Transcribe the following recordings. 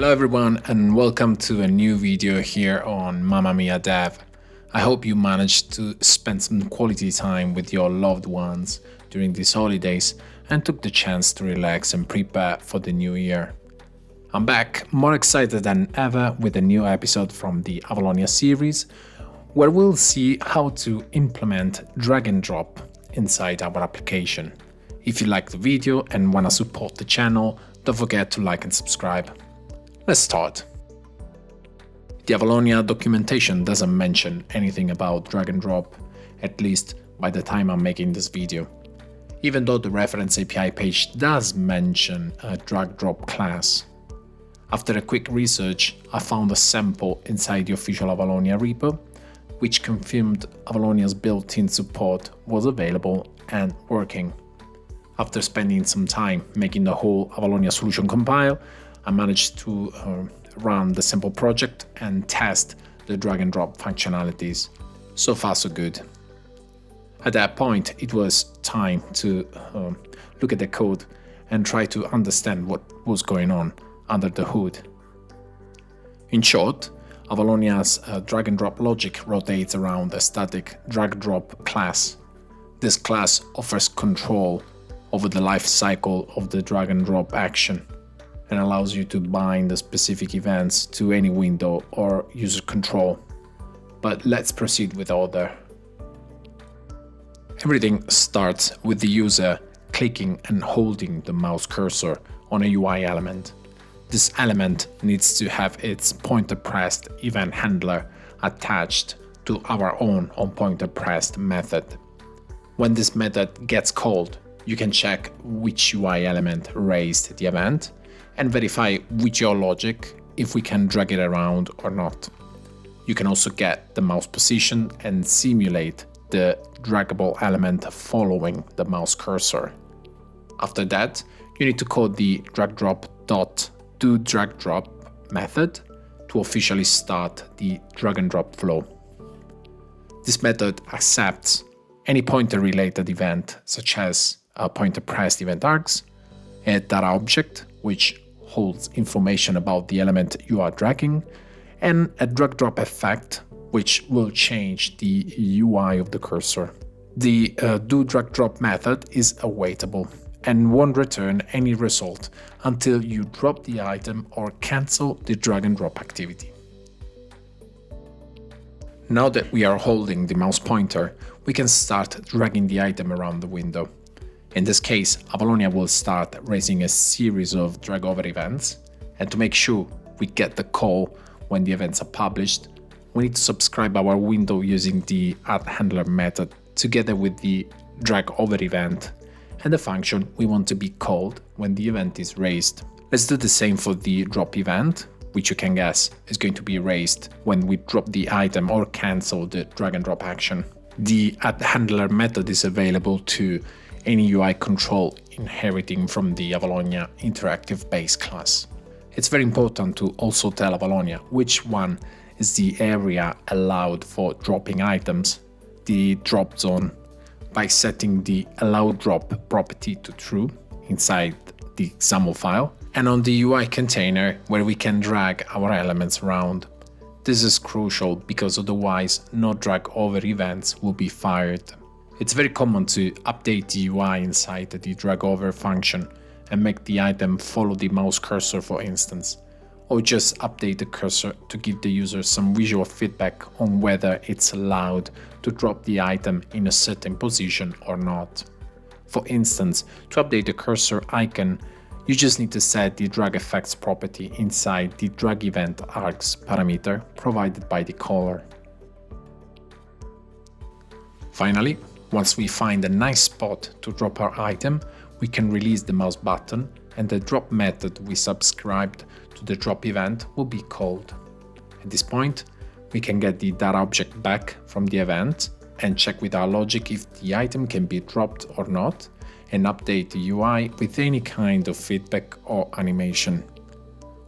Hello everyone and welcome to a new video here on Mamma Mia Dev. I hope you managed to spend some quality time with your loved ones during these holidays and took the chance to relax and prepare for the new year. I'm back more excited than ever with a new episode from the Avalonia series where we'll see how to implement drag and drop inside our application. If you like the video and want to support the channel, don't forget to like and subscribe. Let's start. The Avalonia documentation doesn't mention anything about drag and drop, at least by the time I'm making this video, even though the reference API page does mention a drag-drop class. After a quick research, I found a sample inside the official Avalonia repo, which confirmed Avalonia's built-in support was available and working. After spending some time making the whole Avalonia solution compile, I managed to run the sample project and test the drag and drop functionalities. So far so good. At that point, it was time to look at the code and try to understand what was going on under the hood. In short, Avalonia's drag and drop logic rotates around a static drag drop class. This class offers control over the life cycle of the drag and drop action and allows you to bind the specific events to any window or user control. But let's proceed with order. Everything starts with the user clicking and holding the mouse cursor on a UI element. This element needs to have its OnPointerPressed event handler attached to our own OnPointerPressed method. When this method gets called, you can check which UI element raised the event and verify with your logic if we can drag it around or not. You can also get the mouse position and simulate the draggable element following the mouse cursor. After that, you need to call the drag&drop.doDrag&drop method to officially start the drag and drop flow. This method accepts any pointer-related event, such as a pointer-pressed event args, a data object, which holds information about the element you are dragging, and a drag-drop effect, which will change the UI of the cursor. The doDrag&drop method is awaitable and won't return any result until you drop the item or cancel the drag and drop activity. Now that we are holding the mouse pointer, we can start dragging the item around the window. In this case, Avalonia will start raising a series of drag over events, and to make sure we get the call when the events are published, we need to subscribe our window using the addHandler method together with the drag over event and the function we want to be called when the event is raised. Let's do the same for the drop event, which you can guess is going to be raised when we drop the item or cancel the drag and drop action. The addHandler method is available to any UI control inheriting from the Avalonia interactive base class. It's very important to also tell Avalonia which one is the area allowed for dropping items, the drop zone, by setting the allowed drop property to true inside the XAML file, and on the UI container where we can drag our elements around. This is crucial because otherwise no drag over events will be fired. It's very common to update the UI inside the drag over function and make the item follow the mouse cursor, for instance, or just update the cursor to give the user some visual feedback on whether it's allowed to drop the item in a certain position or not. For instance, to update the cursor icon, you just need to set the drag effects property inside the drag event args parameter provided by the caller. Finally, once we find a nice spot to drop our item, we can release the mouse button and the drop method we subscribed to the drop event will be called. At this point, we can get the data object back from the event and check with our logic if the item can be dropped or not, and update the UI with any kind of feedback or animation.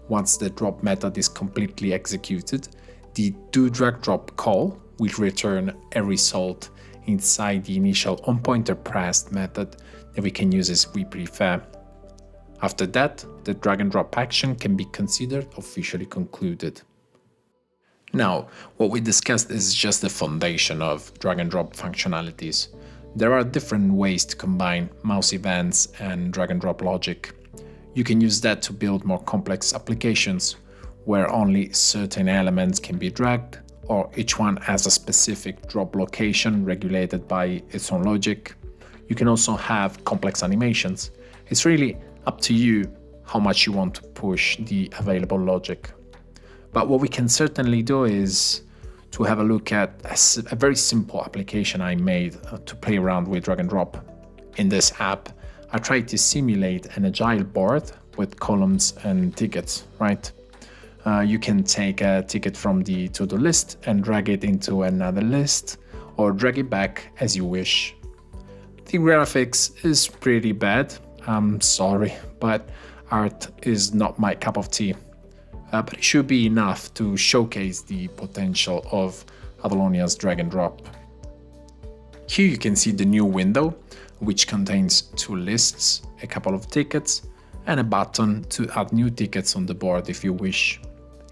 Once the drop method is completely executed, the doDrag&drop call will return a result inside the initial OnPointerPressed method that we can use as we prefer. After that, the drag and drop action can be considered officially concluded. Now, what we discussed is just the foundation of drag and drop functionalities. There are different ways to combine mouse events and drag and drop logic. You can use that to build more complex applications where only certain elements can be dragged, or each one has a specific drop location regulated by its own logic. You can also have complex animations. It's really up to you how much you want to push the available logic. But what we can certainly do is to have a look at a very simple application I made to play around with drag and drop. In this app, I tried to simulate an agile board with columns and tickets, right? You can take a ticket from the to-do list and drag it into another list, or drag it back as you wish. The graphics is pretty bad, I'm sorry, but art is not my cup of tea. But it should be enough to showcase the potential of Avalonia's drag and drop. Here you can see the new window, which contains two lists, a couple of tickets, and a button to add new tickets on the board if you wish.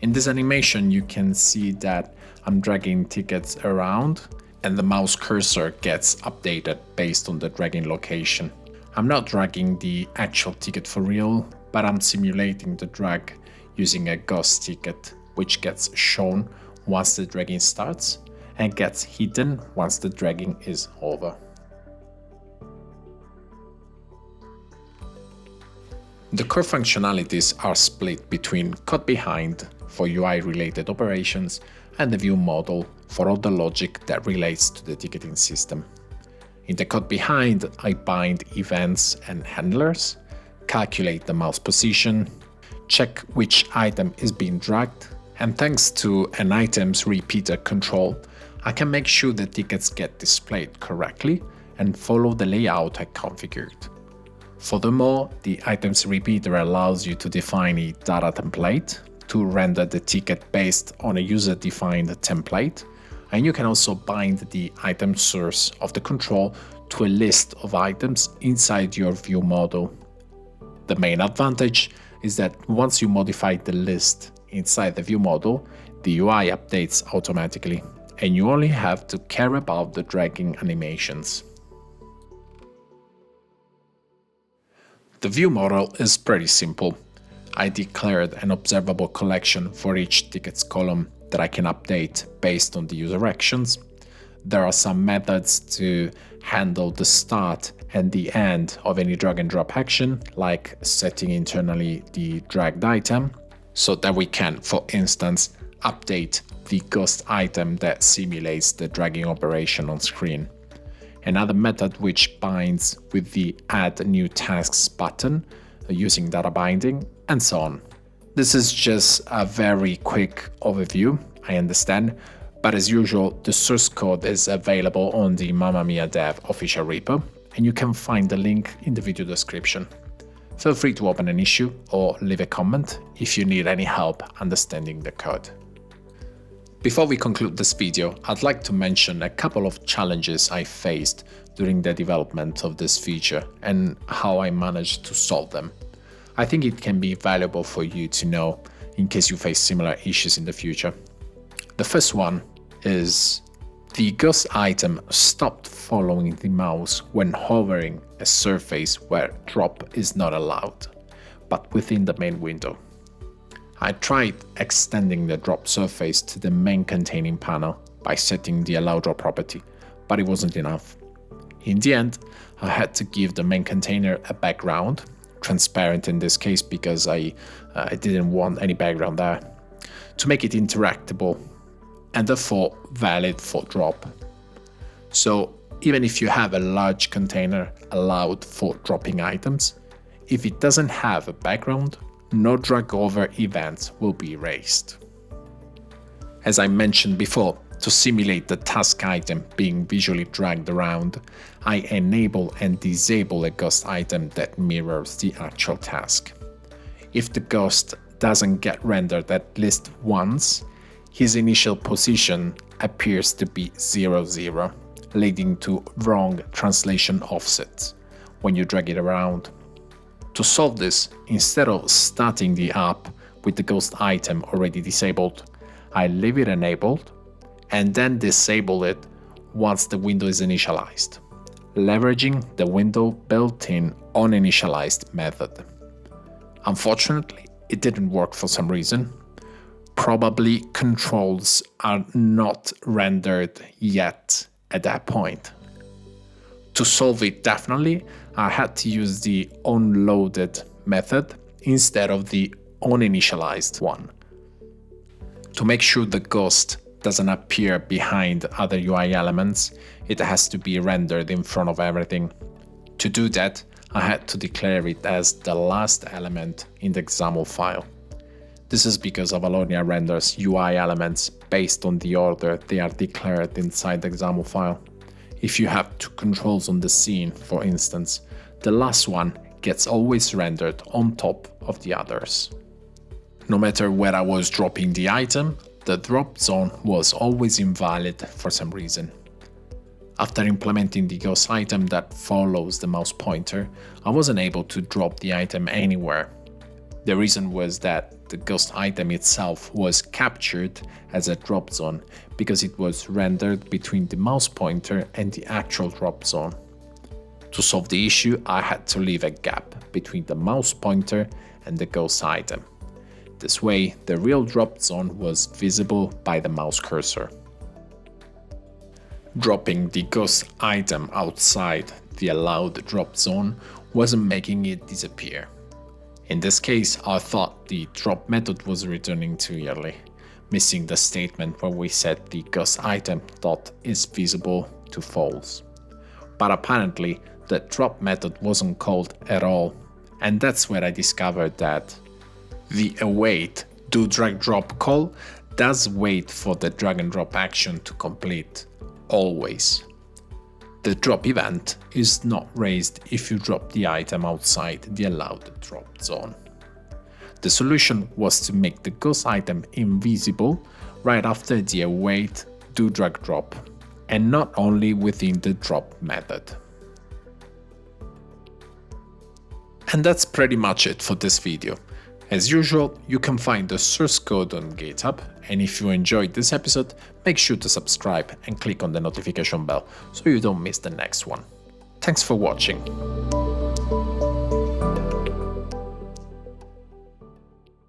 In this animation, you can see that I'm dragging tickets around and the mouse cursor gets updated based on the dragging location. I'm not dragging the actual ticket for real, but I'm simulating the drag using a ghost ticket, which gets shown once the dragging starts and gets hidden once the dragging is over. The core functionalities are split between code behind for UI related operations and the view model for all the logic that relates to the ticketing system. In the code behind, I bind events and handlers, calculate the mouse position, check which item is being dragged, and thanks to an items repeater control, I can make sure the tickets get displayed correctly and follow the layout I configured. Furthermore, the items repeater allows you to define a data template to render the ticket based on a user-defined template, and you can also bind the item source of the control to a list of items inside your view model. The main advantage is that once you modify the list inside the view model, the UI updates automatically, and you only have to care about the dragging animations. The view model is pretty simple. I declared an observable collection for each tickets column that I can update based on the user actions. There are some methods to handle the start and the end of any drag and drop action, like setting internally the dragged item, so that we can, for instance, update the ghost item that simulates the dragging operation on screen. Another method which binds with the Add New Tasks button using data binding, and so on. This is just a very quick overview, I understand, but as usual, the source code is available on the Mamma Mia Dev official repo, and you can find the link in the video description. Feel free to open an issue or leave a comment if you need any help understanding the code. Before we conclude this video, I'd like to mention a couple of challenges I faced during the development of this feature and how I managed to solve them. I think it can be valuable for you to know in case you face similar issues in the future. The first one is the ghost item stopped following the mouse when hovering a surface where drop is not allowed, but within the main window. I tried extending the drop surface to the main containing panel by setting the allow drop property, but it wasn't enough. In the end, I had to give the main container a background, transparent in this case because I didn't want any background there, to make it interactable and therefore valid for drop. So even if you have a large container allowed for dropping items, if it doesn't have a background, no drag over events will be erased. As I mentioned before, to simulate the task item being visually dragged around, I enable and disable a ghost item that mirrors the actual task. If the ghost doesn't get rendered at least once, his initial position appears to be 00, leading to wrong translation offsets when you drag it around. To solve this, instead of starting the app with the ghost item already disabled, I leave it enabled and then disable it once the window is initialized, leveraging the window built-in onInitialized method. Unfortunately, it didn't work for some reason. Probably controls are not rendered yet at that point. To solve it definitely, I had to use the onLoaded method instead of the onInitialized one. To make sure the ghost doesn't appear behind other UI elements, it has to be rendered in front of everything. To do that, I had to declare it as the last element in the XAML file. This is because Avalonia renders UI elements based on the order they are declared inside the XAML file. If you have two controls on the scene, for instance, the last one gets always rendered on top of the others. No matter where I was dropping the item, the drop zone was always invalid for some reason. After implementing the ghost item that follows the mouse pointer, I wasn't able to drop the item anywhere. The reason was that the ghost item itself was captured as a drop zone because it was rendered between the mouse pointer and the actual drop zone. To solve the issue, I had to leave a gap between the mouse pointer and the ghost item. This way, the real drop zone was visible by the mouse cursor. Dropping the ghost item outside the allowed drop zone wasn't making it disappear. In this case, I thought the drop method was returning too early, missing the statement where we set the ghost item dot is visible to false. But apparently, the drop method wasn't called at all, and that's where I discovered that the await do drag drop call does wait for the drag and drop action to complete, always. The drop event is not raised if you drop the item outside the allowed drop zone. The solution was to make the ghost item invisible right after the await do drag drop, and not only within the drop method. And that's pretty much it for this video. As usual, you can find the source code on GitHub, and if you enjoyed this episode, make sure to subscribe and click on the notification bell so you don't miss the next one. Thanks for watching.